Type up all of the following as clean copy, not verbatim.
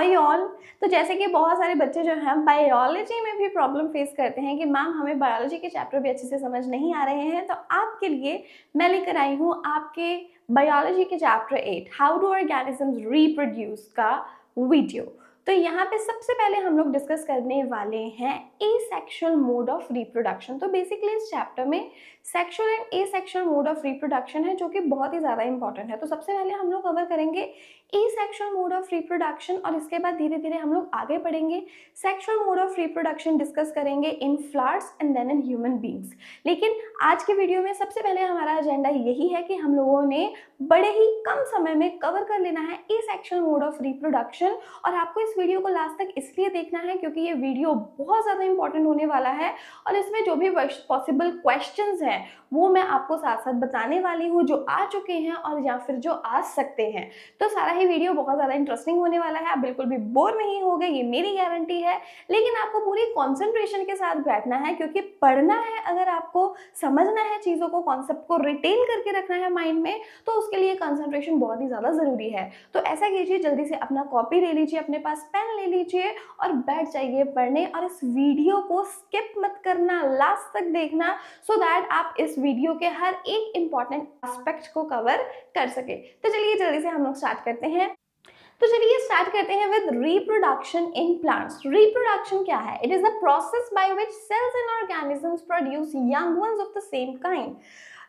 Are you all. तो जैसे कि बहुत सारे बच्चे जो हैं बायोलॉजी में भी प्रॉब्लम फेस करते हैं कि मैम हमें बायोलॉजी के चैप्टर भी अच्छे से समझ नहीं आ रहे हैं, तो आपके लिए मैं लेकर आई हूँ आपके बायोलॉजी के chapter 8 how do organisms reproduce का वीडियो। तो यहाँ पे सबसे पहले हम लोग डिस्कस करने वाले हैं एसेक्सुअल मोड ऑफ रिप्रोडक्शन। तो बेसिकली इस चैप्टर में sexual and asexual mode of reproduction है, जो कि बहुत ही ज़्यादा इंपॉर्टेंट है। तो सबसे पहले हम लोग कवर करेंगे एसेक्सुअल मोड ऑफ रिप्रोडक्शन और इसके बाद धीरे धीरे हम लोग आगे बढ़ेंगे, sexual mode of reproduction discuss करेंगे in flowers and then in human beings. लेकिन आज के वीडियो में सबसे पहले हमारा एजेंडा यही है कि हम लोगों ने बड़े ही कम समय में कवर कर लेना है एसेक्सुअल मोड ऑफ रिप्रोडक्शन। और आपको इस वीडियो को लास्ट तक इसलिए देखना है क्योंकि ये वीडियो बहुत ज़्यादा इंपॉर्टेंट होने वाला है और इसमें जो भी पॉसिबल क्वेश्चंस हैं वो मैं आपको साथ साथ बताने वाली हूँ, जो आ चुके हैं और या फिर जो आ सकते हैं। तो सारा ही वीडियो बहुत ज़्यादा इंटरेस्टिंग होने वाला है, आप बिल्कुल भी बोर नहीं होगे, ये मेरी गारंटी है। लेकिन आपको पूरी कॉन्सेंट्रेशन के साथ बैठना है क्योंकि पढ़ना है, अगर आपको समझना है चीज़ों को, कॉन्सेप्ट को रिटेन करके रखना है माइंड में, तो उसके लिए कंसंट्रेशन बहुत ही ज़्यादा ज़रूरी है। तो ऐसा कीजिए, जल्दी से अपना कॉपी ले लीजिए, अपने पास पेन ले लीजिए और बैठ जाइए पढ़ने। और इस वीडियो को स्किप मत करना, लास्ट तक देखना, सो दैट आप इस वीडियो के हर एक इंपॉर्टेंट एस्पेक्ट को कवर कर सके। तो चलिए जल्दी से हम लोग स्टार्ट करते हैं। तो चलिए स्टार्ट करते हैं with reproduction in plants. Reproduction क्या है? It is the process by which cells and organisms produce young ones of the same kind.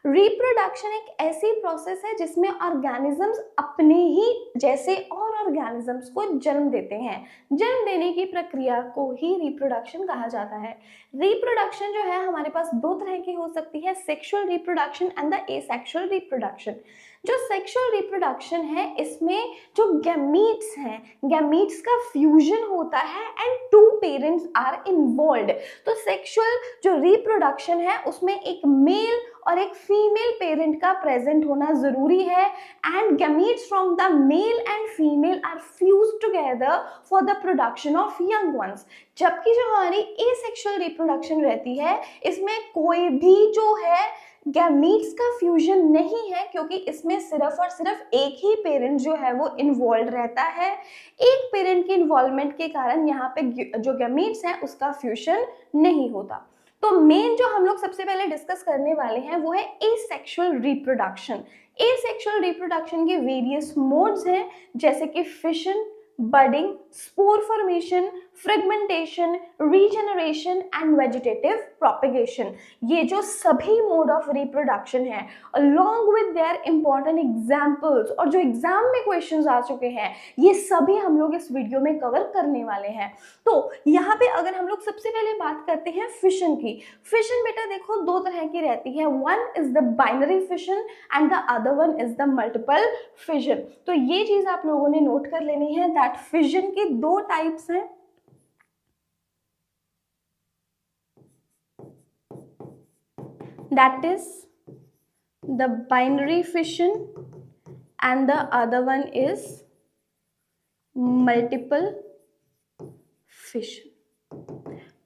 Reproduction एक ऐसी प्रोसेस है जिसमें ऑर्गेनिजम्स अपने ही जैसे और ऑर्गेनिजम्स को जन्म देते हैं। जन्म देने की प्रक्रिया को ही रिप्रोडक्शन कहा जाता है। रिप्रोडक्शन जो है हमारे पास दो तरह की हो सकती है, sexual reproduction and the asexual reproduction. जो सेक्सुअल रिप्रोडक्शन है इसमें जो गैमीट्स हैं, गैमीट्स का फ्यूजन होता है and two parents are involved. तो सेक्सुअल जो रिप्रोडक्शन है उसमें एक मेल और एक फीमेल पेरेंट का प्रेजेंट होना जरूरी है and gametes from the male and female are fused together for the production of young ones. जबकि जो हमारी एसेक्सुअल रिप्रोडक्शन रहती है इसमें कोई भी जो है गैमीट्स का फ्यूजन नहीं है, क्योंकि इसमें सिर्फ और सिर्फ एक ही पेरेंट जो है वो इन्वॉल्व रहता है। एक पेरेंट के इन्वॉल्वमेंट के कारण यहाँ पे जो गैमीट्स हैं उसका फ्यूजन नहीं होता। तो मेन जो हम लोग सबसे पहले डिस्कस करने वाले हैं वो है एसेक्सुअल रिप्रोडक्शन। एसेक्सुअल रिप्रोडक्शन के वेरियस मोड्स हैं, जैसे कि fission, budding, spore formation, fragmentation, regeneration and vegetative propagation. ये जो सभी मोड ऑफ रिप्रोडक्शन है along with their important examples, और जो एग्जाम में क्वेश्चंस आ चुके हैं, ये सभी हम लोग इस वीडियो में कवर करने वाले हैं। तो यहाँ पे अगर हम लोग सबसे पहले बात करते हैं फिशन की। फिशन बेटा देखो दो तरह की रहती है, one is the binary fission and the other one is the multiple fission. तो ये चीज आप लोगों ने नोट कर लेनी है दैट फिशन की दो टाइप्स हैं। That is the binary fission and the other one is multiple fission।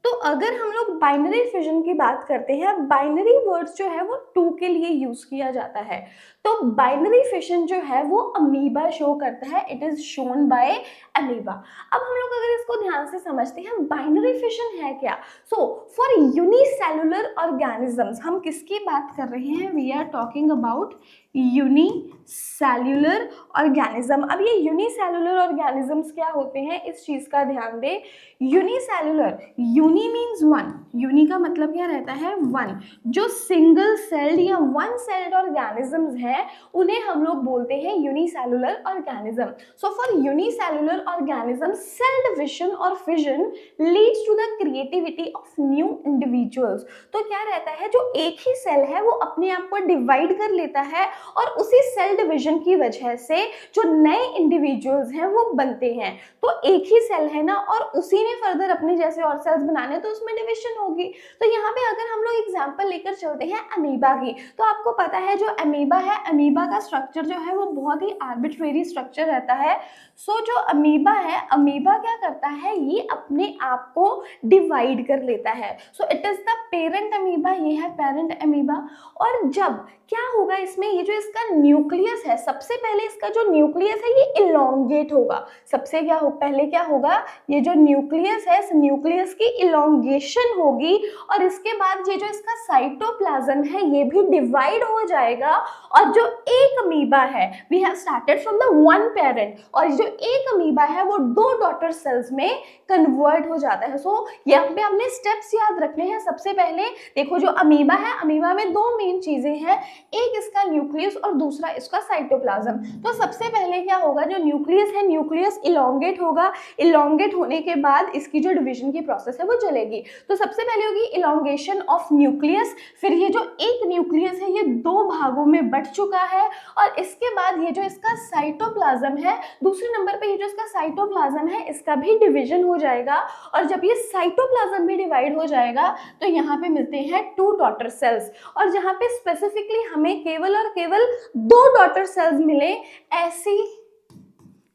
तो अगर हम लोग बाइनरी फिजन की बात करते हैं, बाइनरी वर्ड्स जो है वो टू के लिए यूज किया जाता है। तो बाइनरी फिशन जो है वो अमीबा शो करता है, it is shown by amoeba. अब हम लोग अगर इसको ध्यान से समझते हैं बाइनरी फिशन है क्या। सो फॉर यूनिसेलुलर ऑर्गेनिजम्स, हम किसकी बात कर रहे हैं? We are talking about unicellular organism. अब ये यूनिसेलुलर ऑर्गेनिजम्स क्या होते हैं, इस चीज का ध्यान दे। Unicellular, uni means one, uni का मतलब क्या रहता है? वन। जो सिंगल सेल्ड या वन सेल्ड ऑर्गेनिजम्स हैं उन्हें हम लोग बोलते हैं unicellular organism. So for unicellular organism cell division और fission leads to the creativity of new individuals. तो क्या रहता है, जो एक ही सेल है वो अपने आप को डिवाइड कर लेता है और उसी सेल डिवीजन की वजह से जो नए इंडिविजुअल्स हैं वो बनते हैं। तो एक ही सेल है ना, और उसी में फर्दर अपने जैसे और सेल्स बनाने है तो उसमें डिविजन होगी। तो यहाँ पे अगर हम लोग एग्जांपल लेकर चलते हैं अमीबा की, तो आपको पता है जो अमीबा है, अमीबा का स्ट्रक्चर जो है वो बहुत ही आर्बिट्रेरी स्ट्रक्चर रहता है। सो जो अमीबा है, अमीबा क्या करता है, ये अपने आप को डिवाइड कर लेता है। सो it is the parent amoeba, ये है पेरेंट अमीबा। और जब क्या होगा इसमें, ये जो इसका न्यूक्लियस है, सबसे पहले इसका जो न्यूक्लियस है ये इलोंगेट होगा। सबसे पहले क्या होगा, ये जो न्यूक्लियस है, इस न्यूक्लियस की इलोंगेशन होगी और इसके बाद ये जो इसका साइटोप्लाज्म है ये भी डिवाइड हो जाएगा। और जो एक अमीबा है, we have started from the one parent, और जो एक अमीबा है वो 2 डॉटर सेल्स में कन्वर्ट हो जाता है। सो यहाँ पे हमने स्टेप्स याद रखने हैं। सबसे पहले देखो जो अमीबा है, अमीबा में 2 मेन चीजें हैं, एक इसका न्यूक्लियस और दूसरा इसका साइटोप्लाज्म। तो सबसे पहले क्या होगा, जो न्यूक्लियस है, न्यूक्लियस इलोंगेट होगा, इलोंगेट होने के बाद इसकी जो डिवीजन की प्रोसेस है वो चलेगी। तो सबसे पहले होगी इलोंगेशन ऑफ न्यूक्लियस, फिर ये जो एक न्यूक्लियस है ये 2 भागों में बट चुका है, और इसके बाद ये जो इसका साइटोप्लाज्म है, दूसरे नंबर पे ये जो इसका साइटोप्लाज्म है इसका भी डिवीजन हो जाएगा। और जब ये साइटोप्लाज्म भी डिवाइड हो जाएगा तो यहाँ पे मिलते हैं 2 डॉटर सेल्स, और जहाँ पे स्पेसिफिकली हमें केवल और केवल 2 डॉटर सेल्स मिले, ऐसी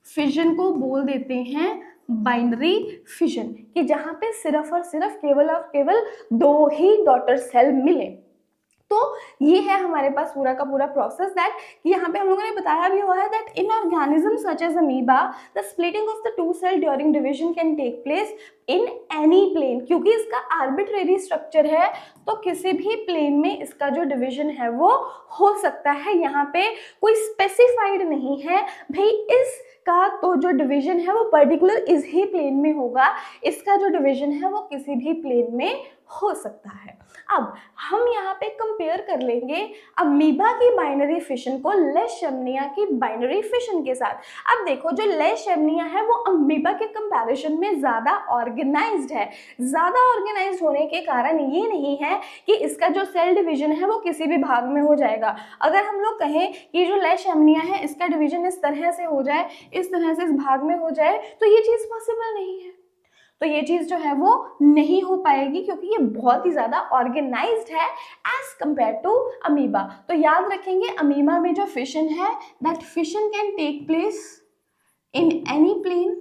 फिजन को बोल देते हैं बाइनरी फिजन, कि जहां पे सिर्फ और सिर्फ केवल और केवल 2 ही डॉटर सेल मिले। तो ये है हमारे पास पूरा का पूरा प्रोसेस, दैट कि यहाँ पे हम लोगों ने बताया भी हुआ है that in organism such as amoeba the splitting of the 2 cell during division can take place in any plane. क्योंकि इसका आर्बिट्रेरी स्ट्रक्चर है तो किसी भी प्लेन में इसका जो डिवीजन है वो हो सकता है। यहाँ पे कोई स्पेसिफाइड नहीं है भाई इसका तो जो डिवीजन है वो पर्टिकुलर इस ही प्लेन में होगा, इसका जो डिवीजन है वो किसी भी प्लेन में हो सकता है। अब हम यहाँ पे कंपेयर कर लेंगे अमीबा की बाइनरी फिशन को लेशमनिया की बाइनरी फिशन के साथ। अब देखो जो लेशमनिया है वो अमीबा के कंपैरिजन में ज़्यादा ऑर्गेनाइज्ड है। ज़्यादा ऑर्गेनाइज्ड होने के कारण ये नहीं है कि इसका जो सेल डिवीजन है वो किसी भी भाग में हो जाएगा। अगर हम लोग कहें कि जो लेशमनिया है इसका डिवीजन इस तरह से हो जाए, इस तरह से इस भाग में हो जाए, तो ये चीज़ पॉसिबल नहीं है। तो ये चीज़ जो है वो नहीं हो पाएगी क्योंकि ये बहुत ही ज़्यादा ऑर्गेनाइज्ड है एज कंपेयर टू अमीबा। तो याद रखेंगे अमीबा में जो फिशन है that fission can take place in any plane,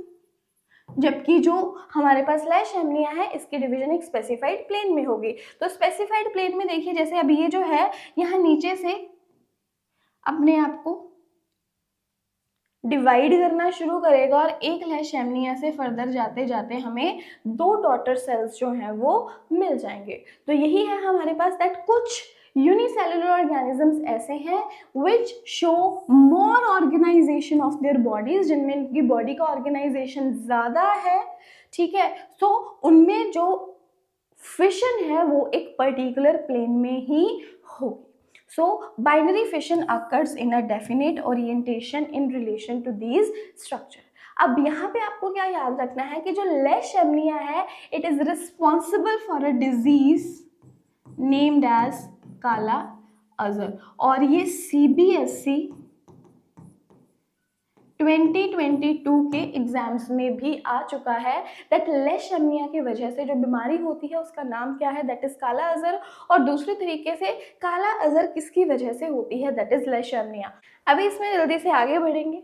जबकि जो हमारे पास लेशमनिया है इसकी डिवीजन एक स्पेसिफाइड प्लेन में होगी। तो स्पेसिफाइड प्लेन में देखिए जैसे अभी ये जो है यहाँ नीचे से अपने आप को डिवाइड करना शुरू करेगा और एक लेशमनिया से फर्दर जाते जाते हमें 2 डॉटर सेल्स जो हैं वो मिल जाएंगे। तो यही है हमारे पास दैट कुछ यूनिसेलुलर ऑर्गेनिजम्स ऐसे हैं which show more organisation of their bodies, जिनमें इनकी बॉडी का ऑर्गेनाइजेशन ज़्यादा है, ठीक है। तो उनमें जो फिशन है वो एक पर्टिकुलर प्लेन में ही होगी। So, binary fission occurs in a definite orientation in relation to these structure. अब यहाँ पे आपको क्या याद रखना है कि जो लेशमनिया है it is responsible for a disease named as काला अज़र, और ये CBSE 2022 के एग्जाम्स में भी आ चुका है दैट लेशमनिया की वजह से जो बीमारी होती है उसका नाम क्या है, दैट इज काला अज़र। और दूसरे तरीके से काला अज़र किसकी वजह से होती है, दैट इज लेशमनिया। अभी इसमें जल्दी से आगे बढ़ेंगे।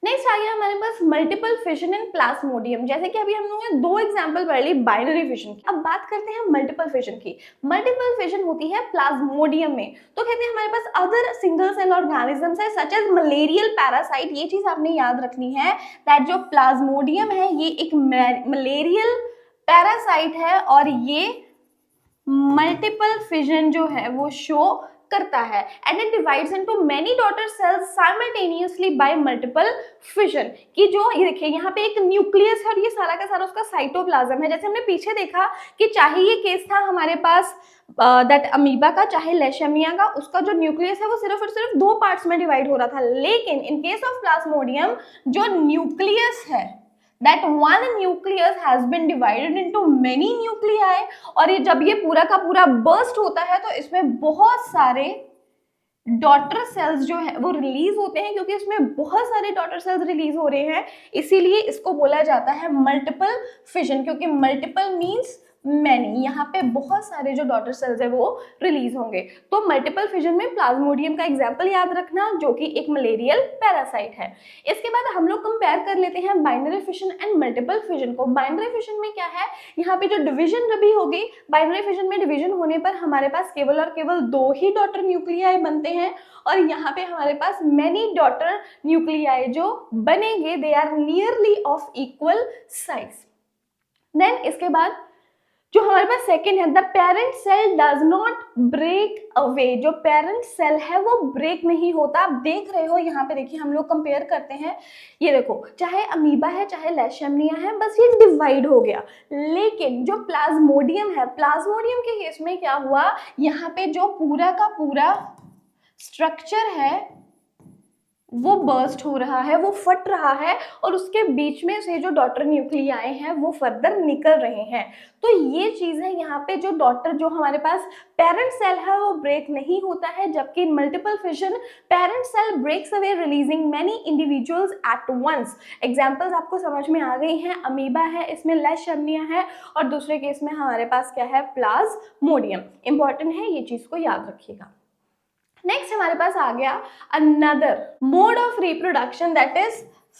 नेक्स्ट आ गया हमारे पास मल्टीपल फिशन इन प्लाज्मोडियम। जैसे कि अभी हम लोगों ने 2 एग्जांपल पढ़ ली बाइनरी फिशन की, अब बात करते हैं मल्टीपल फिशन की। मल्टीपल फिशन होती है प्लाज्मोडियम में। तो कहते हैं हमारे पास अदर सिंगल सेल ऑर्गेनिजम्स है सच एज मलेरियल पैरासाइट। ये चीज आपने याद रखनी है दैट जो प्लाज्मोडियम है ये एक मलेरियल पैरासाइट है और ये मल्टीपल फिशन जो है वो शो करता है and it divides into many daughter cells simultaneously bye multiple fission. कि जो ये देखिए यहाँ पे एक न्यूक्लियस है और ये सारा का सारा उसका साइटोप्लाज्म है। जैसे हमने पीछे देखा कि चाहे ये केस था हमारे पास दैट अमीबा का, चाहे लेशमनिया का, उसका जो न्यूक्लियस है वो सिर्फ और सिर्फ 2 पार्ट्स में डिवाइड हो रहा था। लेकिन इन केस ऑफ प्लाज्मोडियम जो न्यूक्लियस है that one nucleus has been divided into many nuclei, और ये जब ये पूरा का पूरा burst होता है तो इसमें बहुत सारे डॉटर सेल्स जो है वो रिलीज होते हैं, क्योंकि इसमें बहुत सारे डॉटर सेल्स रिलीज हो रहे हैं, इसीलिए इसको बोला जाता है मल्टीपल फिजन, क्योंकि मल्टीपल मींस मैनी, यहाँ पे बहुत सारे जो डॉटर सेल्स है वो रिलीज होंगे। तो मल्टीपल फिजन में प्लाज्मोडियम का एग्जाम्पल याद रखना, जो कि एक मलेरियल पैरासाइट है। इसके बाद हम लोग कंपेयर कर लेते हैं binary fission and multiple fission को। बाइनरी फिजन में क्या है, यहाँ पे जो डिवीजन भी होगी, बाइनरी फिजन में डिवीजन होने पर हमारे पास केवल और केवल 2 ही डॉटर न्यूक्लियाई बनते हैं, और यहाँ पे हमारे पास मेनी डॉटर न्यूक्लियाई जो बनेंगे, they are nearly of equal size. Then इसके बाद जो हमारे पास सेकेंड है, the parent cell does not break away. जो पेरेंट सेल है वो ब्रेक नहीं होता। आप देख रहे हो यहाँ पे, देखिए हम लोग कंपेयर करते हैं, ये देखो चाहे अमीबा है चाहे लेशमिया है, बस ये डिवाइड हो गया। लेकिन जो प्लाज्मोडियम है, प्लाज्मोडियम के केस में क्या हुआ, यहाँ पे जो पूरा का पूरा स्ट्रक्चर है वो बर्स्ट हो रहा है, वो फट रहा है, और उसके बीच में से जो डॉटर न्यूक्लियाई हैं वो फर्दर निकल रहे हैं। तो ये चीज है, यहाँ पे जो डॉटर, जो हमारे पास पेरेंट सेल है वो ब्रेक नहीं होता है, जबकि in multiple fission parent cell breaks away releasing many individuals at once. Examples आपको समझ में आ गई हैं, अमीबा है, इसमें लेशमिया है, और दूसरे केस में हमारे पास क्या है, प्लाज्मोडियम। इंपॉर्टेंट है, ये चीज को याद रखिएगा। नेक्स्ट हमारे पास आ गया another mode of reproduction, that is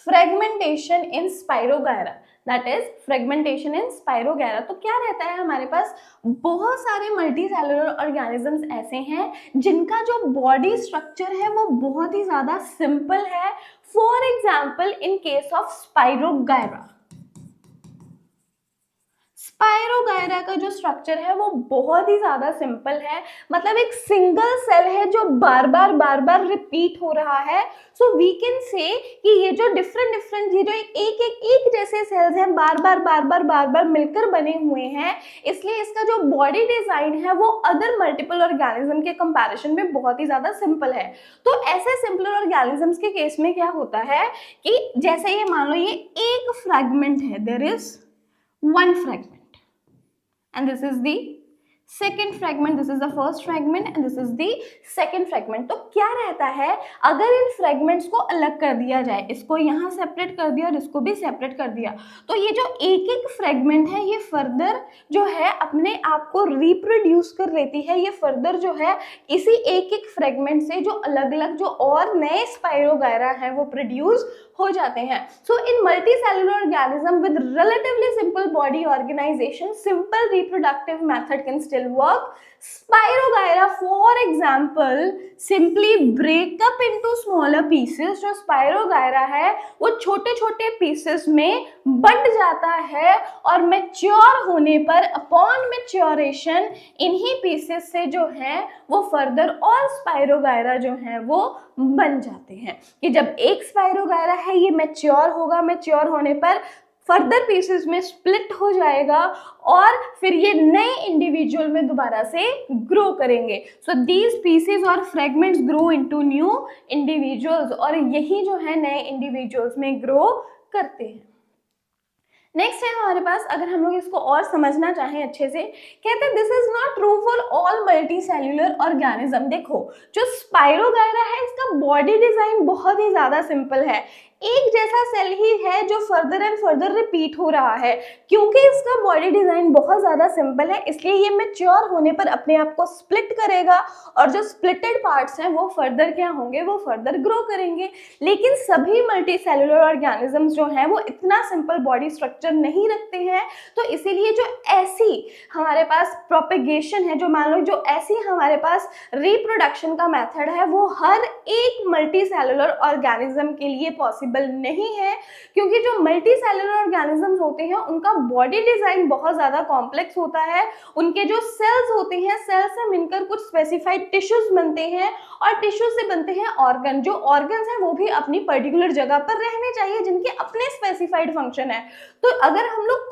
fragmentation in spirogyra. That is fragmentation in spirogyra. तो क्या रहता है, हमारे पास बहुत सारे मल्टी सेलुलर ऑर्गेनिजम्स ऐसे हैं जिनका जो बॉडी स्ट्रक्चर है वो बहुत ही ज्यादा सिंपल है। For example in case of spirogyra, spirogyra का जो स्ट्रक्चर है वो बहुत ही ज्यादा सिंपल है, मतलब एक सिंगल सेल है जो बार बार रिपीट हो रहा है। सो वी कैन से कि ये जो डिफरेंट ये जो एक जैसे सेल्स हैं बार बार मिलकर बने हुए हैं, इसलिए इसका जो बॉडी डिजाइन है वो अदर मल्टीपल ऑर्गेनिज्म के कंपैरिजन में बहुत ही ज्यादा सिंपल है। तो ऐसे सिंपल ऑर्गेनिजम्स के केस में क्या होता है कि जैसे ये मान लो ये एक फ्रैगमेंट है, there is one fragment and this is the second fragment, this is the first fragment and this is the second fragment। तो क्या रहता है, अगर इन फ्रैगमेंट्स को अलग कर दिया जाए, इसको यहाँ सेपरेट कर दिया और इसको भी सेपरेट कर दिया, तो ये जो एक फ्रैगमेंट है ये फर्दर जो है अपने आप को रिप्रोड्यूस कर लेती है। ये फर्दर जो है इसी एक फ्रैगमेंट से जो अलग अलग जो और नए स्पाइरोगायरा हैं वो प्रोड्यूस हो जाते हैं। So in multi cellular organism with relatively simple body organization, simple reproductive method can still work. Spirogyra for example simply break up into smaller pieces. जो स्पाइरोगायरा है वो छोटे छोटे पीसेस में बंट जाता है और मैच्योर होने पर, अपॉन मैच्योरेशन, इन्हीं पीसेस से जो है वो फर्दर और स्पाइरोगायरा जो है वो बन जाते हैं। कि जब एक स्पाइरोगायरा है ये मैच्योर होगा, मैच्योर होने पर फर्दर पीसेस में स्प्लिट हो जाएगा और फिर ये नए इंडिविजुअल में दोबारा से ग्रो करेंगे। सो दीज पीसेस और fragments grow into new individuals, और यही जो है नए इंडिविजुअल्स में ग्रो करते हैं। नेक्स्ट है हमारे पास, अगर हम लोग इसको और समझना चाहें अच्छे से, कहते हैं this is not true for all multi cellular organism. देखो जो स्पाइरोगायरा है इसका बॉडी डिजाइन बहुत ही ज्यादा सिंपल है, एक जैसा सेल ही है जो फर्दर एंड फर्दर रिपीट हो रहा है। क्योंकि इसका बॉडी डिजाइन बहुत ज्यादा सिंपल है इसलिए ये मैच्योर होने पर अपने आप को स्प्लिट करेगा और जो स्प्लिटेड पार्ट्स हैं वो फर्दर क्या होंगे, वो फर्दर ग्रो करेंगे। लेकिन सभी मल्टी सेलुलर ऑर्गेनिजम्स जो हैं वो इतना सिंपल बॉडी स्ट्रक्चर नहीं रखते हैं, तो इसीलिए जो ऐसी हमारे पास प्रोपेगेशन है, जो मान लो जो ऐसी हमारे पास रिप्रोडक्शन का मेथड है वो हर एक मल्टी सेलुलर ऑर्गेनिज्म के लिए पॉसिबल नहीं है। क्योंकि जो मल्टी सेलुलर ऑर्गेनिजम्स होते हैं उनका बॉडी डिजाइन बहुत ज्यादा कॉम्प्लेक्स होता है, उनके जो सेल्स होते हैं, सेल्स से मिलकर कुछ स्पेसिफाइड टिश्यूज बनते हैं और टिश्यू से बनते हैं ऑर्गन। जो ऑर्गन्स हैं वो भी अपनी पर्टिकुलर जगह पर रहने चाहिए जिनके अपने स्पेसिफाइड फंक्शन है। तो अगर हम लोग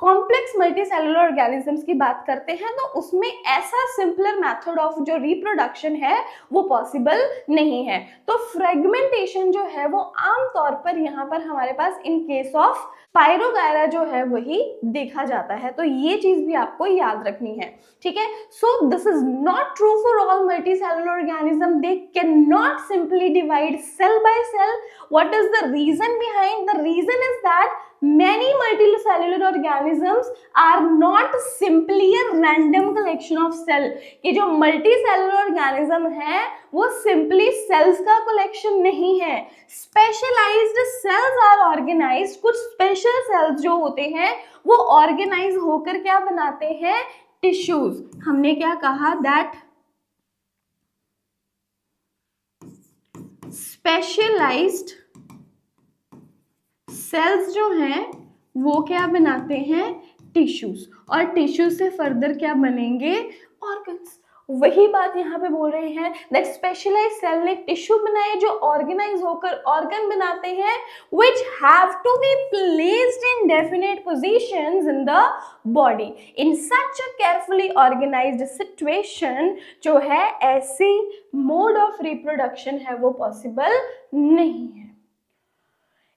कॉम्प्लेक्स मल्टीसेलुलर ऑर्गेनिजम्स की बात करते हैं तो उसमें ऐसा सिंपलर मेथड ऑफ जो रिप्रोडक्शन है वो पॉसिबल नहीं है। तो फ्रेगमेंटेशन जो है वो आमतौर पर यहाँ पर हमारे पास इन केस ऑफ पायरोगायरा जो है वही देखा जाता है। तो ये चीज भी आपको याद रखनी है, ठीक है। So this is not true for all multicellular organism, they can not simply divide cell by cell. What is the reason behind? The reason is that many multicellular organisms are not simply a random collection of cell। कि जो multicellular organism है वो simply cells का collection नहीं है। specialized cells are organized, कुछ special cells जो होते हैं वो organize होकर क्या बनाते हैं? tissues। हमने क्या कहा? that specialized सेल्स जो हैं वो क्या बनाते हैं? टिश्यूज, और टिश्यूज से फर्दर क्या बनेंगे? ऑर्गन्स। वही बात यहाँ पे बोल रहे हैं दैट स्पेशलाइज्ड सेल ने टिश्यू बनाए जो ऑर्गेनाइज होकर ऑर्गन बनाते हैं which have to be placed in definite positions in the body in such a carefully organized situation। जो है ऐसी मोड ऑफ रिप्रोडक्शन है वो पॉसिबल नहीं है।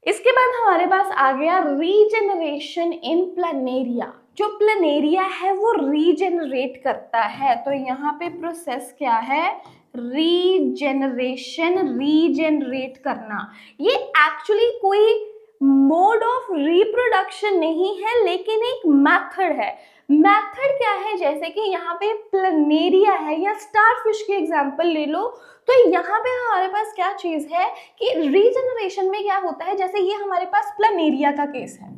इसके बाद हमारे पास आ गया रीजेनरेशन इन प्लानेरिया। जो प्लानेरिया है वो रीजेनरेट करता है, तो यहाँ पे प्रोसेस क्या है? रीजेनरेशन, रीजेनरेट करना। ये एक्चुअली कोई मोड ऑफ रिप्रोडक्शन नहीं है लेकिन एक मेथड है। मेथड क्या है? जैसे कि यहाँ पे प्लानेरिया है या स्टारफिश की एग्जांपल ले लो, तो यहाँ पे हमारे पास क्या चीज है कि रीजनरेशन में क्या होता है, जैसे ये हमारे पास प्लानेरिया का केस है,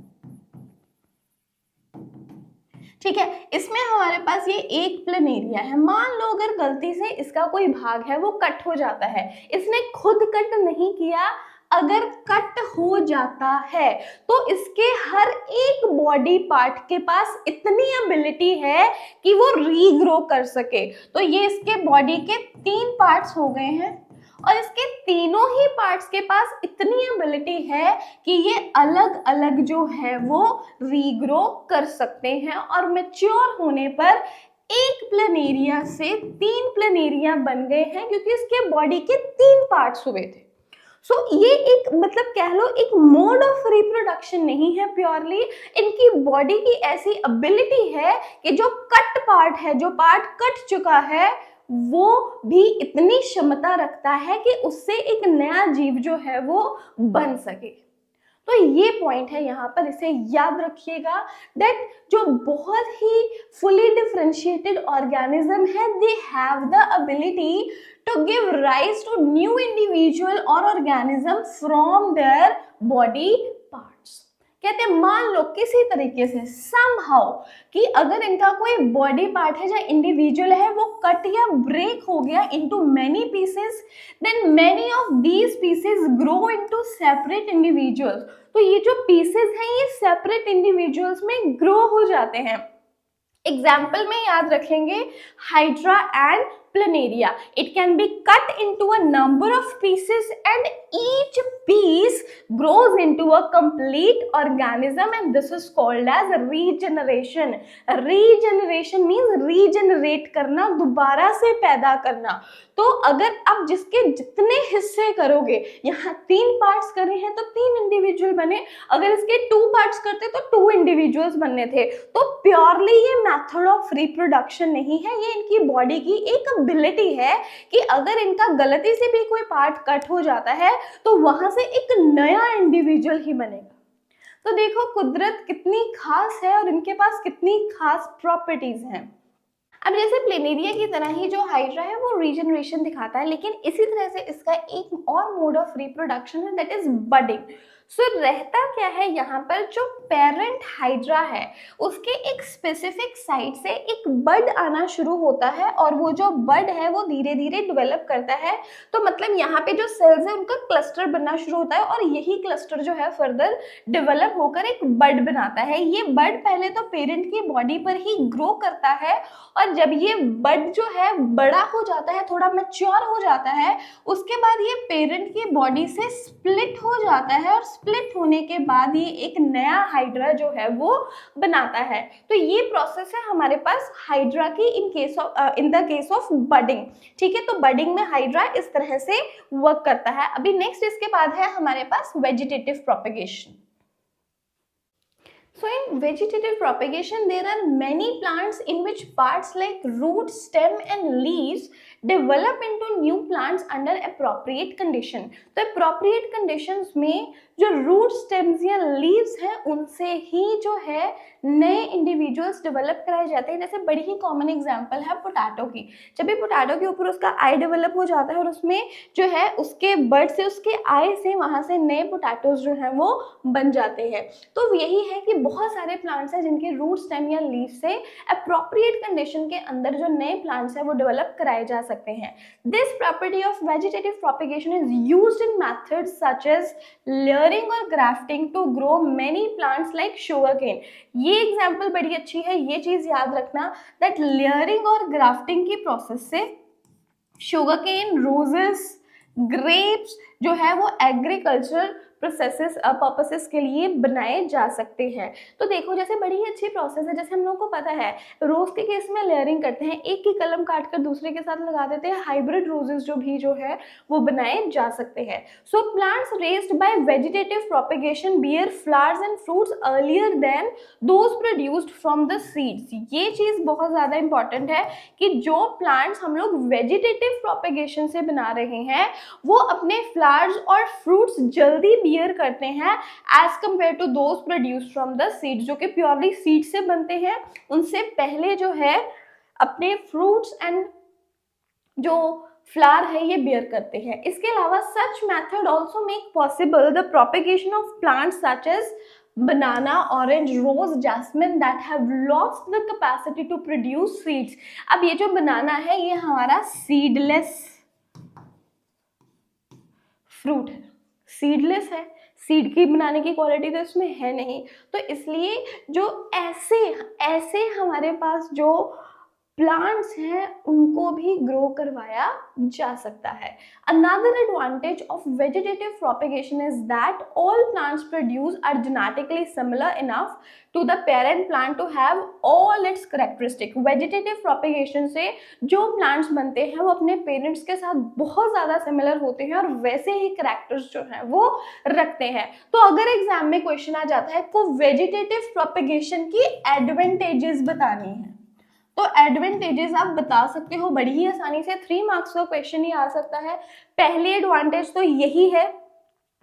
ठीक है। इसमें हमारे पास ये एक प्लानेरिया है। मान लो अगर गलती से इसका कोई भाग है वो कट हो जाता है, इसने खुद कट नहीं किया, अगर कट हो जाता है तो इसके हर एक बॉडी पार्ट के पास इतनी एबिलिटी है कि वो रीग्रो कर सके। तो ये इसके बॉडी के 3 पार्ट्स हो गए हैं और इसके तीनों ही पार्ट्स के पास इतनी एबिलिटी है कि ये अलग अलग जो है वो रीग्रो कर सकते हैं और मैच्योर होने पर एक प्लानेरिया से 3 प्लानेरिया बन गए हैं क्योंकि इसके बॉडी के 3 पार्ट्स हुए थे। ये एक मतलब कह लो एक मोड ऑफ रिप्रोडक्शन नहीं है प्योरली, इनकी बॉडी की ऐसी एबिलिटी है कि जो कट पार्ट है, जो पार्ट कट चुका है, वो भी इतनी क्षमता रखता है कि उससे एक नया जीव जो है वो बन सके। तो ये पॉइंट है यहाँ पर, इसे याद रखिएगा दैट जो बहुत ही फुली डिफरेंशिएटेड ऑर्गेनिज्म है, they have the ability to give rise to new individual or organism from their body parts। कहते हैं मान लो किसी तरीके से somehow कि अगर इनका कोई बॉडी पार्ट है या इंडिविजुअल है वो कट या ब्रेक हो गया into many pieces, then many of these pieces grow into separate individuals। तो ये जो pieces हैं ये separate individuals में grow हो जाते हैं। एग्जाम्पल में याद रखेंगे hydra and planaria। It can be cut into a number of pieces and each piece grows into a complete organism and this is called as regeneration। Regeneration means regenerate करना, दोबारा से पैदा करना। तो अगर आप जिसके जितने हिस्से करोगे, यहाँ 3 पार्ट्स करे हैं तो 3 इंडिविजुअल बने, अगर इसके 2 पार्ट्स करते तो 2 इंडिविजुअल्स बनने थे। तो प्योरली ये मेथड ऑफ रिप्रोडक्शन नहीं है, ये इनकी बॉडी की एक एबिलिटी है कि अगर इनका गलती से भी कोई पार्ट कट हो जाता है तो वहां से एक नया इंडिविजुअल ही बनेगा। तो देखो कुदरत कितनी खास है और इनके पास कितनी खास प्रॉपर्टीज हैं। अब जैसे प्लेनेरिया की तरह ही जो हाइड्रा है वो रीजनरेशन दिखाता है, लेकिन इसी तरह से इसका एक और मोड ऑफ रिप्रोडक्शन है दैट इज बडिंग। रहता क्या है यहाँ पर, जो पेरेंट हाइड्रा है उसके एक स्पेसिफिक साइड से एक बड आना शुरू होता है और वो जो बड है वो धीरे धीरे डेवलप करता है। तो मतलब यहाँ पे जो सेल्स है उनका क्लस्टर बनना शुरू होता है और यही क्लस्टर जो है फर्दर डेवलप होकर एक बड बनाता है। ये बड पहले तो पेरेंट की बॉडी पर ही ग्रो करता है और जब ये बड जो है बड़ा हो जाता है, थोड़ा मैच्योर हो जाता है, उसके बाद ये पेरेंट की बॉडी से स्प्लिट हो जाता है और स्प्लिट होने के बाद ये एक नया हाइड्रा जो है वो बनाता है। तो ये प्रोसेस है हमारे पास हाइड्रा की in the case of budding. ठीक है, तो बडिंग में हाइड्रा इस तरह से वर्क करता है। अभी नेक्स्ट इसके बाद है हमारे पास vegetative propagation. So in vegetative propagation, there are many plants in which parts like root, stem and leaves develop into new plants under appropriate condition. तो appropriate conditions में जो root, stems या leaves हैं उनसे ही जो है नए इंडिविजुअल्स डेवलप कराए जाते हैं। जैसे बड़ी ही कॉमन एग्जांपल है पोटैटो की। जब भी पोटैटो के ऊपर उसका आई डेवलप हो जाता है और उसमें जो है उसके बर्ड से, उसके आई से वहाँ से नए पोटैटोज जो हैं वो बन जाते हैं। तो यही है कि बहुत सारे प्लांट्स हैं जिनके रूट, स्टेम या लीफ से अप्रोप्रिएट कंडीशन के अंदर जो नए प्लांट्स हैं वो डेवलप कराए जा सकते हैं। This property of vegetative propagation is used in methods such as layering और grafting to grow many plants like sugarcane. ये एग्जाम्पल बड़ी अच्छी है, ये चीज याद रखना दैट लेयरिंग और ग्राफ्टिंग की प्रोसेस से शुगरकेन, रोजेस, ग्रेप्स जो है वो एग्रीकल्चरल पर्पसेस के लिए बनाए जा सकते हैं। तो देखो जैसे बड़ी ही अच्छी प्रोसेस है। जैसे हम लोगों को पता है रोज के केस में लेयरिंग करते हैं, एक की कलम काट कर दूसरे के साथ लगा देते हैं। हाइब्रिड रोजेस जो है वो बनाए जा सकते हैं। So plants raised by vegetative propagation bear flowers and fruits earlier than those produced from the seeds. ये चीज बहुत ज्यादा इंपॉर्टेंट है कि जो प्लांट्स हम लोग वेजिटेटिव प्रोपेगेशन से बना रहे हैं वो अपने फ्लावर्स और फ्रूट्स जल्दी बियर करते हैं as compare to those produced from the seeds, जो कि प्योरली सीड से बनते हैं। उनसे पहले जो है अपने फ्रूट्स एंड जो फ्लावर है ये बियर करते हैं। इसके अलावा such method also make possible the propagation of plants such as banana, orange, rose, jasmine that have lost the capacity to produce seeds। अब ये जो बनाना है ये हमारा सीडलेस फ्रूट है, सीडलेस है, सीड की बनाने की क्वालिटी तो इसमें है नहीं। तो इसलिए जो ऐसे हमारे पास जो प्लांट्स हैं उनको भी ग्रो करवाया जा सकता है। Another advantage of vegetative propagation is that all plants produced are genetically similar enough to the parent plant to have all its characteristics। Vegetative propagation से जो plants बनते हैं वो अपने पेरेंट्स के साथ बहुत ज़्यादा सिमिलर होते हैं और वैसे ही कैरेक्टर्स जो हैं वो रखते हैं। तो अगर एग्जाम में क्वेश्चन आ जाता है को वेजिटेटिव प्रोपेगेशन की एडवांटेजेस बतानी है तो एडवांटेजेस आप बता सकते हो बड़ी ही आसानी से। 3 मार्क्स का क्वेश्चन ही आ सकता है। पहली एडवांटेज तो यही है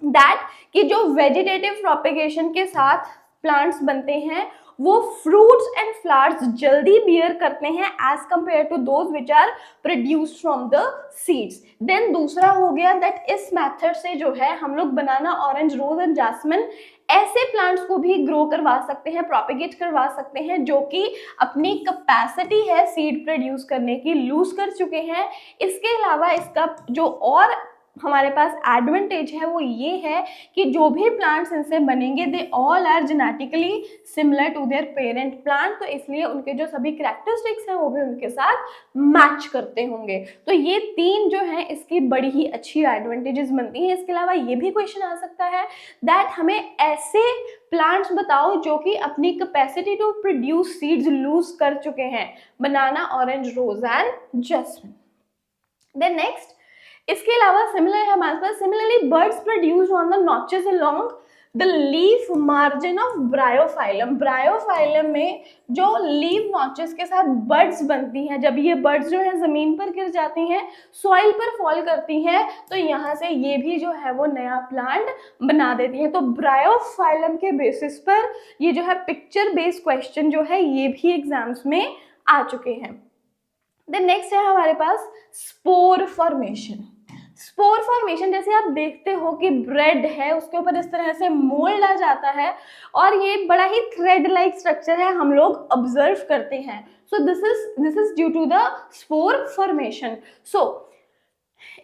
दैट कि जो वेजिटेटिव प्रोपेगेशन के साथ प्लांट्स बनते हैं वो फ्रूट्स एंड फ्लावर्स जल्दी बियर करते हैं as compare to those which are produced from the seeds. Then दूसरा हो गया दैट इस मेथड से जो है हम लोग बनाना, ऑरेंज, रोज एंड जास्मिन ऐसे प्लांट्स को भी ग्रो करवा सकते हैं, प्रोपेगेट करवा सकते हैं जो कि अपनी कैपेसिटी है सीड प्रोड्यूस करने की लूज कर चुके हैं। इसके अलावा इसका जो और हमारे पास एडवांटेज है वो ये है कि जो भी प्लांट्स इनसे बनेंगे they all are genetically similar to their parent plant. तो इसलिए उनके जो सभी कैरेक्टरिस्टिक्स हैं वो भी उनके साथ मैच करते होंगे। तो ये 3 जो है इसकी बड़ी ही अच्छी एडवांटेजेस बनती हैं। इसके अलावा ये भी क्वेश्चन आ सकता है दैट हमें ऐसे प्लांट्स बताओ जो कि अपनी capacity to produce seeds lose कर चुके हैं, banana, orange, rose and jasmine. Then next इसके अलावा सिमिलर है हमारे पास similarly birds produced on the notches along the leaf margin of bryophyllum. Bryophyllum में जो लीफ नॉचेस के साथ बर्ड्स बनती हैं, जब ये बर्ड्स जो है जमीन पर गिर जाती हैं, सॉइल पर फॉल करती हैं, तो यहाँ से ये भी जो है वो नया प्लांट बना देती हैं। तो ब्रायोफाइलम के बेसिस पर ये जो है पिक्चर बेस्ड क्वेश्चन जो है ये भी एग्जाम्स में आ चुके हैं। देन नेक्स्ट है हमारे पास स्पोर फॉर्मेशन। स्पोर फॉर्मेशन जैसे आप देखते हो कि ब्रेड है उसके ऊपर इस तरह से मोल्ड आ जाता है और ये बड़ा ही थ्रेड लाइक स्ट्रक्चर है, हम लोग ऑब्जर्व करते हैं। So this is due to the spore formation. So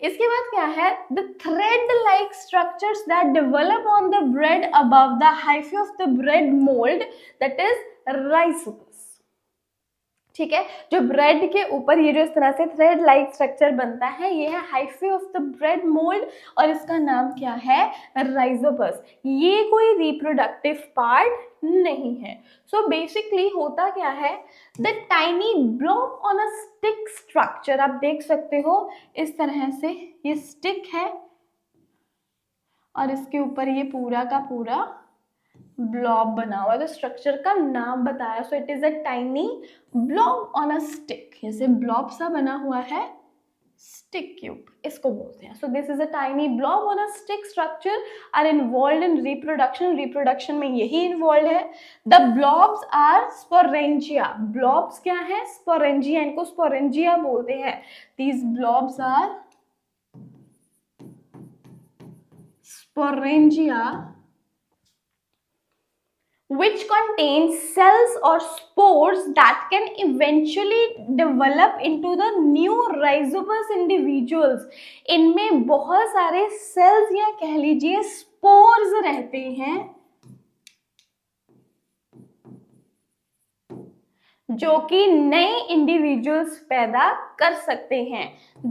इसके बाद क्या है the thread like structures that develop on the bread above the hyphae of the bread mould that is Rhizopus. ठीक है। जो ब्रेड के ऊपर ये जो इस तरह से थ्रेड लाइक स्ट्रक्चर बनता है, ये है hyphae of the bread mould और इसका नाम क्या है, राइजोपस। ये कोई रिप्रोडक्टिव पार्ट नहीं है। सो बेसिकली होता क्या है, the tiny blob on a stick structure, आप देख सकते हो इस तरह से ये स्टिक है और इसके ऊपर ये पूरा का पूरा ब्लॉब बना हुआ है। तो स्ट्रक्चर का नाम बताया, so it is a tiny blob on a stick, जैसे ब्लॉब सा बना हुआ है, स्टिक क्यूब इसको बोलते हैं। So this is a tiny blob on a stick structure are involve in reproduction, reproduction में यही इन्वॉल्व है। The blobs are sporangia, blobs क्या है, स्पोरेंजिया, इनको स्पोरेंजिया बोलते हैं। These blobs are sporangia which contains cells or spores that can eventually develop into the new rhizopus individuals। इनमें बहुत सारे cells या कह लीजिए spores रहते हैं जो कि नए इंडिविजुअल्स पैदा कर सकते हैं।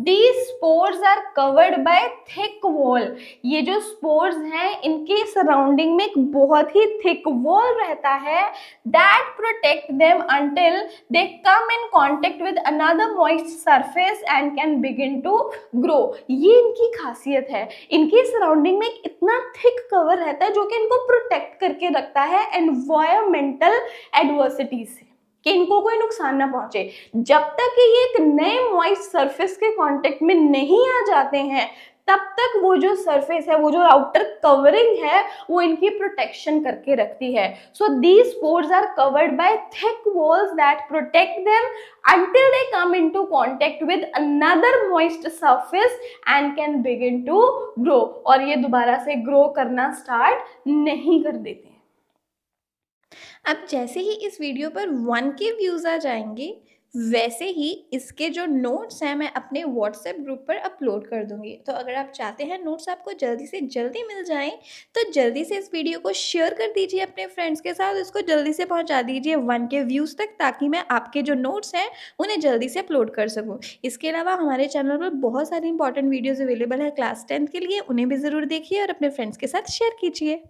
These spores are covered by thick wall। ये जो spores हैं इनके सराउंडिंग में एक बहुत ही thick wall रहता है that protect them until they come in contact with another moist surface and can begin to grow। ये इनकी खासियत है, इनके सराउंडिंग में एक इतना thick cover रहता है जो कि इनको प्रोटेक्ट करके रखता है एनवायरमेंटल एडवर्सिटी से, कि इनको कोई नुकसान ना पहुंचे। जब तक कि ये एक नए मॉइस्ट सरफेस के कांटेक्ट में नहीं आ जाते हैं तब तक वो जो सरफेस है, वो जो आउटर कवरिंग है, वो इनकी प्रोटेक्शन करके रखती है। So these spores are covered by thick walls that protect them until they come into contact with another moist surface and can begin to grow। और ये दोबारा से ग्रो करना स्टार्ट नहीं कर देते। अब जैसे ही इस वीडियो पर 1K व्यूज़ आ जाएंगे वैसे ही इसके जो नोट्स हैं मैं अपने व्हाट्सएप ग्रुप पर अपलोड कर दूंगी। तो अगर आप चाहते हैं नोट्स आपको जल्दी से जल्दी मिल जाएं तो जल्दी से इस वीडियो को शेयर कर दीजिए अपने फ्रेंड्स के साथ, इसको जल्दी से पहुंचा दीजिए 1K व्यूज़ तक, ताकि मैं आपके जो नोट्स हैं उन्हें जल्दी से अपलोड कर सकूँ। इसके अलावा हमारे चैनल पर बहुत सारी इंपॉर्टेंट वीडियोज़ अवेलेबल है क्लास 10th के लिए, उन्हें भी ज़रूर देखिए और अपने फ्रेंड्स के साथ शेयर कीजिए।